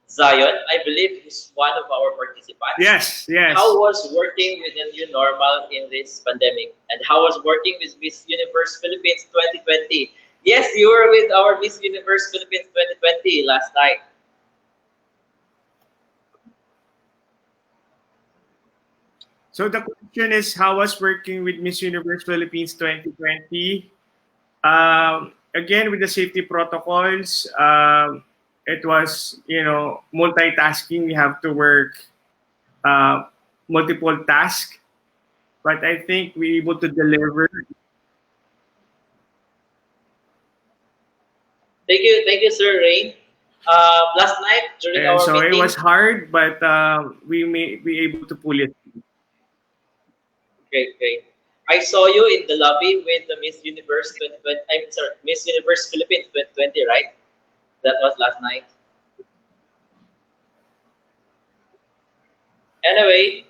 Zion. I believe he's one of our participants. Yes. How was working with the new normal in this pandemic? And how was working with Miss Universe Philippines 2020? Yes, you were with our Miss Universe Philippines 2020 last night. So the question is, how was working with Miss Universe Philippines 2020? Again, with the safety protocols, it was, multitasking. We have to work multiple tasks, but I think we were able to deliver. Thank you, Sir Rain. Last night during our So meeting, it was hard, but we may be able to pull it. Great. I saw you in the lobby with the Miss Universe 2020. I'm sorry, Miss Universe Philippines 2020, right? That was last night. Anyway.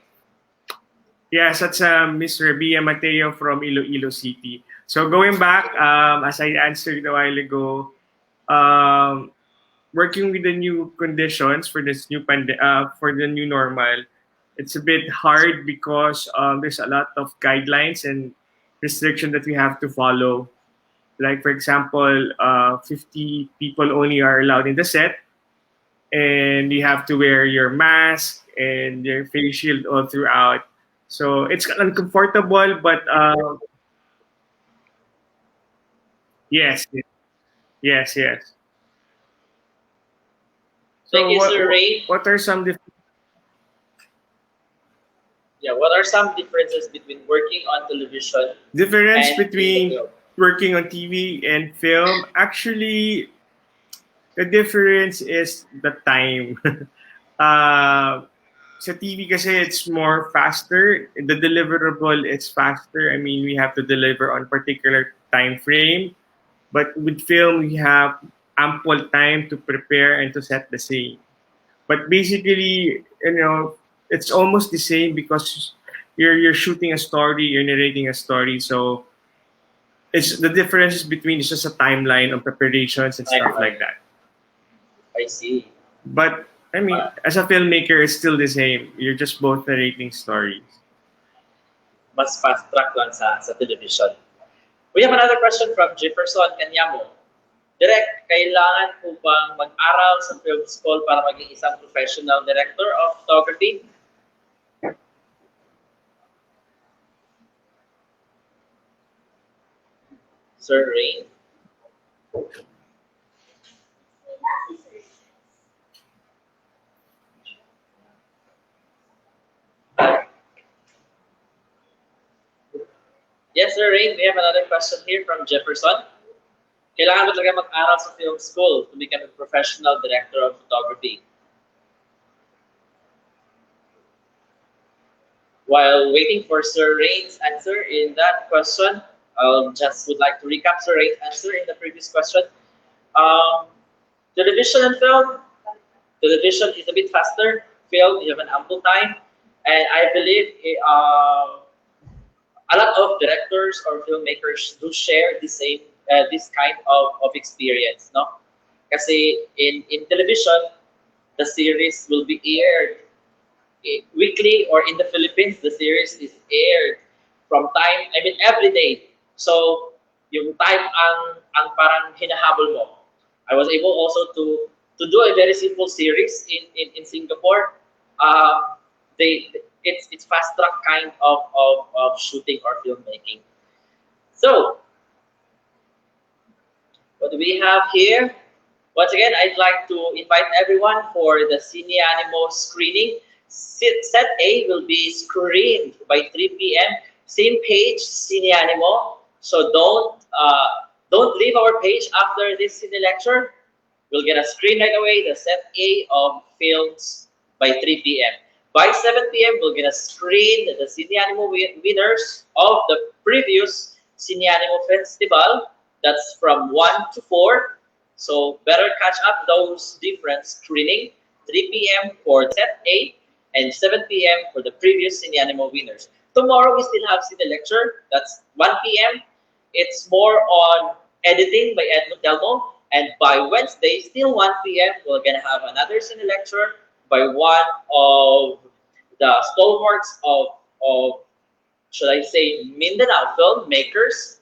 Yes, that's Miss Rebia Mateo from Iloilo City. So going back, as I answered a while ago, working with the new conditions for this new for the new normal, it's a bit hard because there's a lot of guidelines and restrictions that we have to follow. Like, for example, 50 people only are allowed in the set, and you have to wear your mask and your face shield all throughout. So it's uncomfortable, but yes. So Thank you, Sir Ray. What are some what are some differences between working on television? Difference between working on TV and film? Actually, the difference is the time. Sa TV kasi it's more faster. The deliverable is faster. I mean, we have to deliver on particular time frame. But with film, we have ample time to prepare and to set the scene. But basically, it's almost the same because you're shooting a story, you're narrating a story. So it's the difference between it's just a timeline of preparations and stuff like that. I see. But I mean, as a filmmaker, it's still the same. You're just both narrating stories. Mas fast track lang sa television. We have another question from Jefferson Kanyamo. Direk, kailangan po bang mag-aral sa film school para maging isang professional director of photography? Sir Rain? Yes, Sir Rain, we have another question here from Jefferson. Kailangan ba talaga mag-aral sa film school to become a professional director of photography? While waiting for Sir Rain's answer in that question, I just would like to recap Sir Rain's answer in the previous question. Television and film. Television is a bit faster. Film, you have an ample time. And I believe a lot of directors or filmmakers do share the same this kind of experience, no? Kasi in television, the series will be aired weekly, or in the Philippines, the series is aired from time, I mean every day. So yung time ang parang hinahabol mo. I was able also to do a very simple series in Singapore. It's fast track kind of shooting or filmmaking. So what do we have here? Once again, I'd like to invite everyone for the Cine Animo screening. Set A will be screened by 3 p.m. Same page, Cine Animo. So don't leave our page after this Cine lecture. We'll get a screen right away, the set A of films by 3 p.m. By 7 p.m., we're gonna screen the Cine Animo winners of the previous Cine Animo Festival. That's from 1 to 4. So better catch up those different screening. 3 p.m. for set A and 7 p.m. for the previous Cine Animo winners. Tomorrow we still have cineLECTURE. That's 1 p.m. It's more on editing by Ed Montelmo. And by Wednesday, still 1 p.m., we're gonna have another cineLECTURE by one of the stalwarts of should I say, Mindanao filmmakers,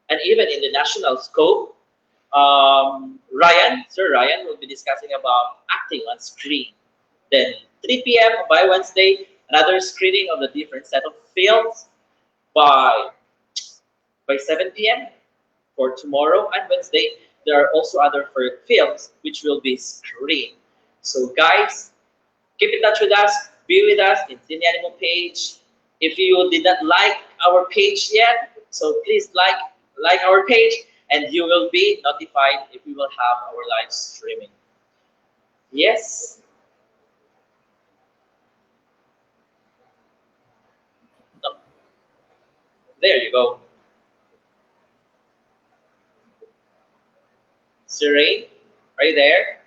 and even in the national scope. Sir Ryan will be discussing about acting on screen. Then 3 p.m. by Wednesday, another screening of the different set of films. By 7 p.m. for tomorrow and Wednesday, there are also other films which will be screened. So guys, keep in touch with us, be with us in Cine Animo page. If you did not like our page yet, so please like our page, and you will be notified if we will have our live streaming. Yes? No. There you go. Sir Rain, are you there?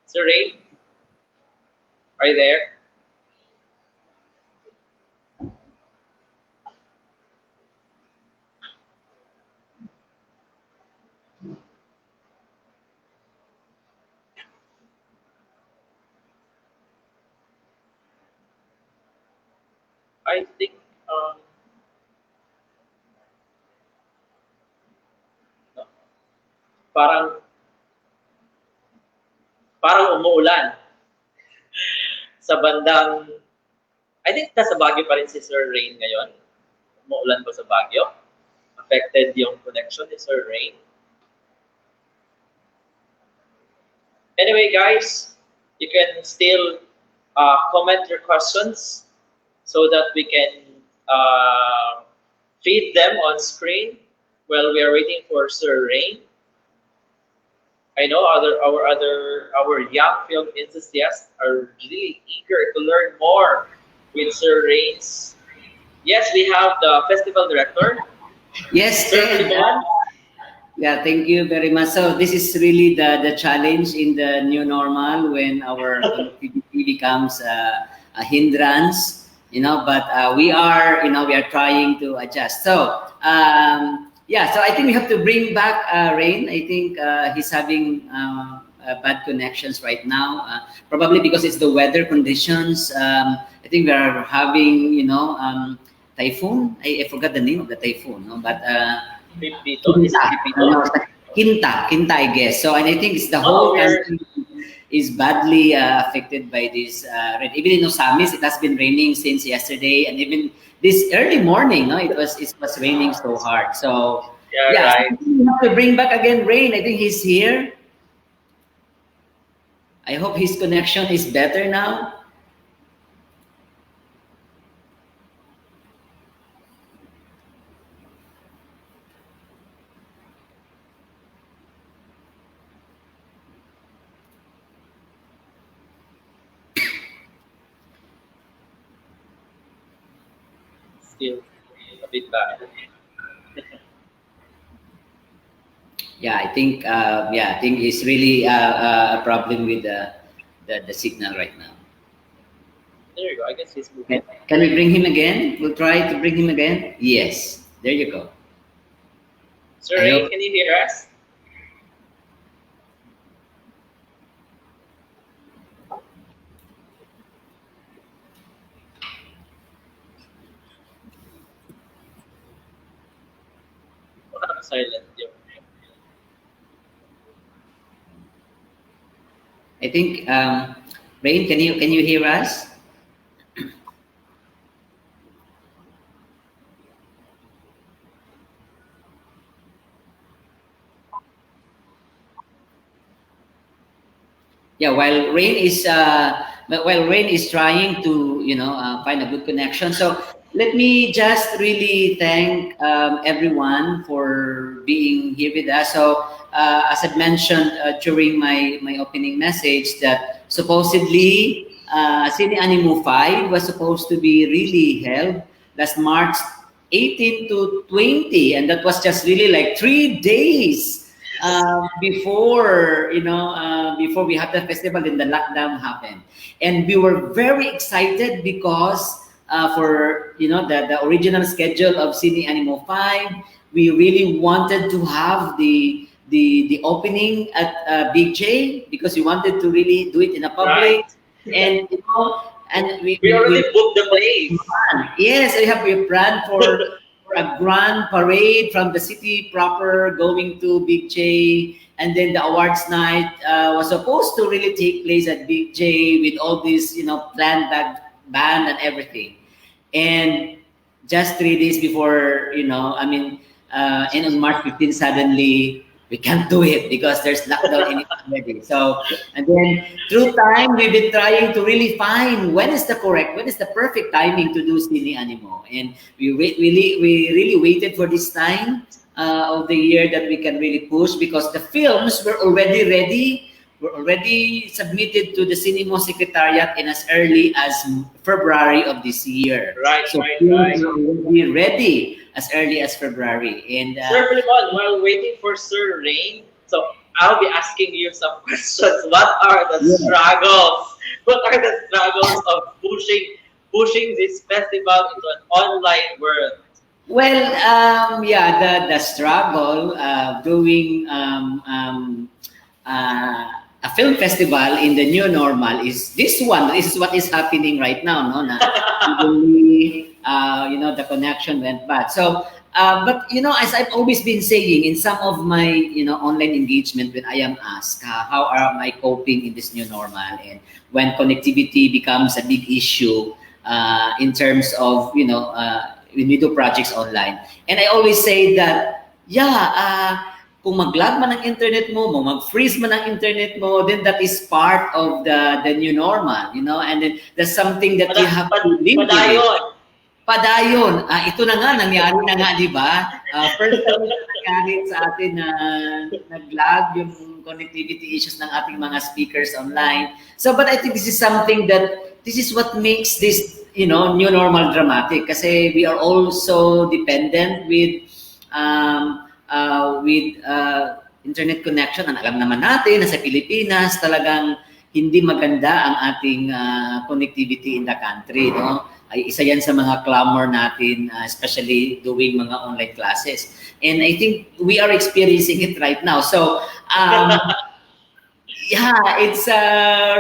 Sir Rain, are you there? I think no. Parang umuulan sa bandang, I think nasa Baguio pa rin si Sir Rain ngayon. Umuulan ba sa Baguio? Affected yung connection ni Sir Rain. Anyway guys, you can still comment your questions so that we can feed them on screen while we are waiting for Sir Rain. I know our young film enthusiasts are really eager to learn more with Sir Rain's. Yes, we have the festival director. Yes, Sir Ted. Filimon. Yeah, thank you very much. So this is really the challenge in the new normal when our connectivity becomes a hindrance, but we are trying to adjust. So Yeah, so I think we have to bring back Rain. I think he's having bad connections right now, probably because it's the weather conditions. I think we are having, typhoon. I forgot the name of the typhoon, no? But Pipito? Is it Pipito? Kinta, I guess. So, and I think it's the whole country is badly affected by this rain. Even in Osamis, it has been raining since yesterday, and even this early morning, no, it was raining so hard. So yeah, right. so we have to bring back again Rain. I think he's here. I hope his connection is better now. Still a bit bad. Yeah, I think it's really a problem with the signal right now. There you go. I guess he's moving. Can we bring him again? We'll try to bring him again. Yes, there you go. Sir Rain, can you hear us? Silent. I think Rain, can you hear us? Yeah, while Rain is trying to find a good connection. So let me just really thank everyone for being here with us. So as I mentioned during my opening message, that supposedly Cine Animo 5 was supposed to be really held last March 18 to 20, and that was just really like 3 days before before we had the festival, then the lockdown happened, and we were very excited because for the original schedule of Cine Animo 5, we really wanted to have the opening at Big J, because we wanted to really do it in a public, and we already booked the place. Yes, we planned for a grand parade from the city proper going to Big J, and then the awards night was supposed to really take place at Big J with all this planned band and everything. And just 3 days before, and on March 15, suddenly we can't do it because there's lockdown in it already. So, and then through time, we've been trying to really find when is the perfect timing to do Cine Animo. And we really waited for this time of the year that we can really push, because the films were already ready. Were already submitted to the Cinema Secretariat in as early as February of this year. So films are already ready as early as February. And Sir Filimon, while waiting for Sir Rain, so I'll be asking you some questions. What are the struggles? What are the struggles of pushing this festival into an online world? Well, the struggle doing a film festival in the new normal is this one. This is what is happening right now, no? Na suddenly, the connection went bad. So, but as I've always been saying in some of my online engagement, when I am asked how am I coping in this new normal, and when connectivity becomes a big issue in terms of when we do projects online, and I always say that kung mag-lag man ang internet mo, mag-freeze man ang internet mo, then that is part of the new normal, and then there's something that you have to live with. Padayon. Ito na nga, nangyari na nga, di ba? First time na nangyari sa atin na nag-lag yung connectivity issues ng ating mga speakers online. So, but I think this is what makes this, new normal dramatic, kasi we are also dependent with internet connection. Ang alam naman natin na sa Pilipinas talagang hindi maganda ang ating connectivity in the country, no? Ay isa yan sa mga clamor natin, especially doing mga online classes. And I think we are experiencing it right now. So, yeah, it's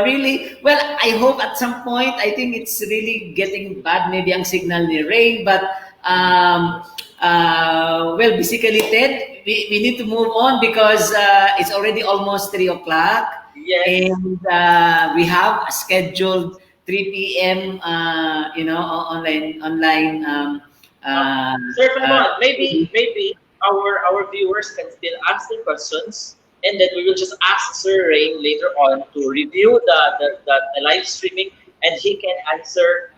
really, well, I hope at some point, I think it's really getting bad, maybe ang signal ni Rain, but, well, basically, Ted, we need to move on because it's already almost 3 o'clock. Yes. And we have a scheduled 3 p.m. Online. Sir Filimon, maybe our viewers can still ask their questions, and then we will just ask Sir Rain later on to review the live streaming, and he can answer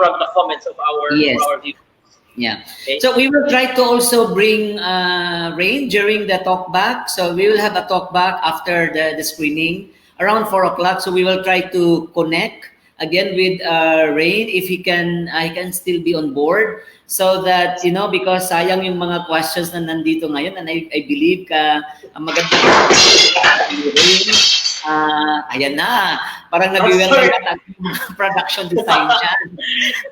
from the comments of our viewers. Yeah. Okay. So we will try to also bring Rain during the talkback. So we will have a talkback after the screening around 4 o'clock. So we will try to connect again with Rain if he can still be on board. So that, because sayang yung mga questions na nandito ngayon, and I believe ang maganda Rain, ayan na. Parang nag-iwala na production design dyan.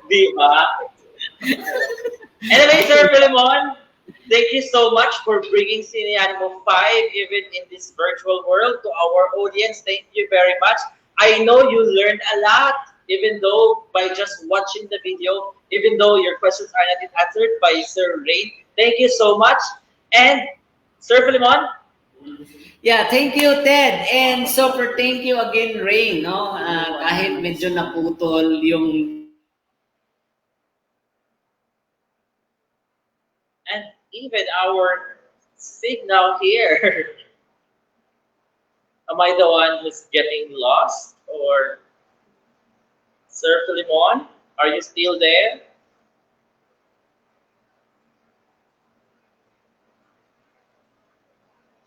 Di ba? Anyway, Sir Filimon, thank you so much for bringing Cine Animo 5 even in this virtual world to our audience. Thank you very much. I know you learned a lot, even though by just watching the video, even though your questions are not answered by Sir Rain. Thank you so much. And Sir Filimon? Yeah, thank you, Ted. And super thank you again, Rain. No? Kahit medyo naputol yung and even our signal here. Am I the one who's getting lost? Or Sir Filimon, are you still there?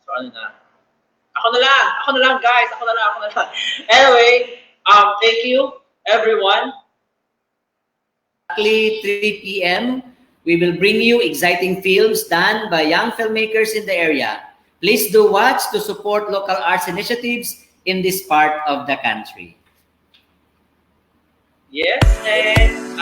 So ano na? Ako na lang guys, ako na lang. Anyway, thank you everyone. Exactly 3 p.m. we will bring you exciting films done by young filmmakers in the area. Please do watch to support local arts initiatives in this part of the country. Yes, and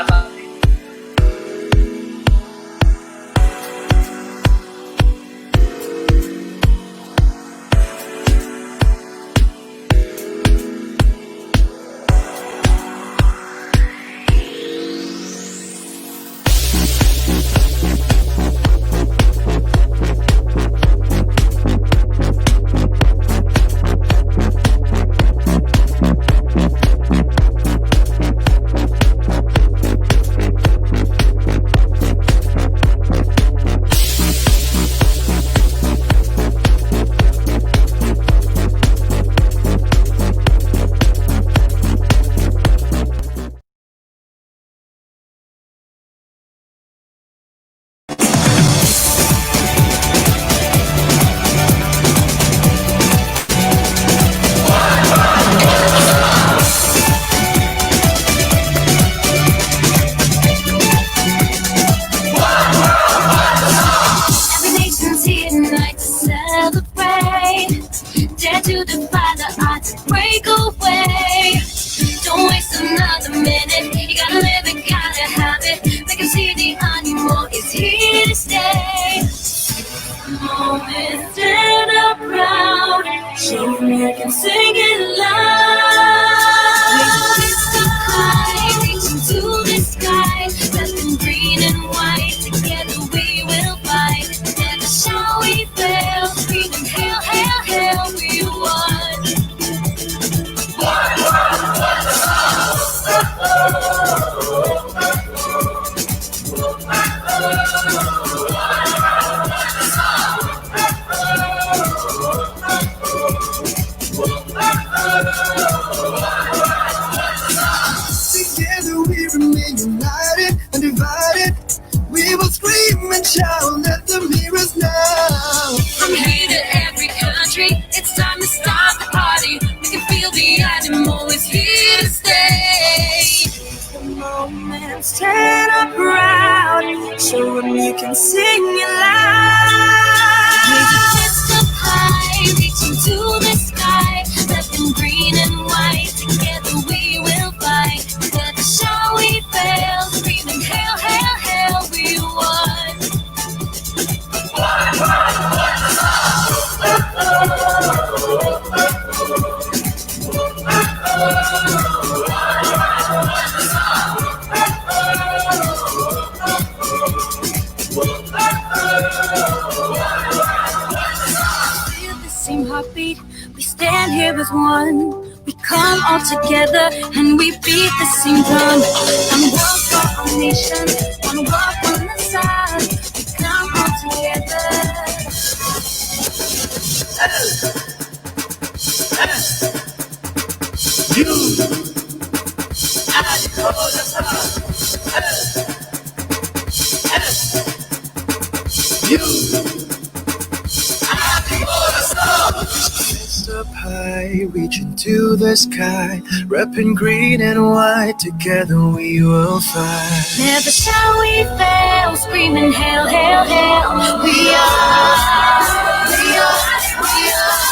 Reaching to the sky, left and green and stand here as one. We come all together and we beat the same drum. One world for our nation, one world on the side. We come all together. You, I call us up. You, I call us up. Up high, reaching to the sky, repping green and white, together we will fight. Never shall we fail, screaming hail, hail, hail. We are, we are, we are,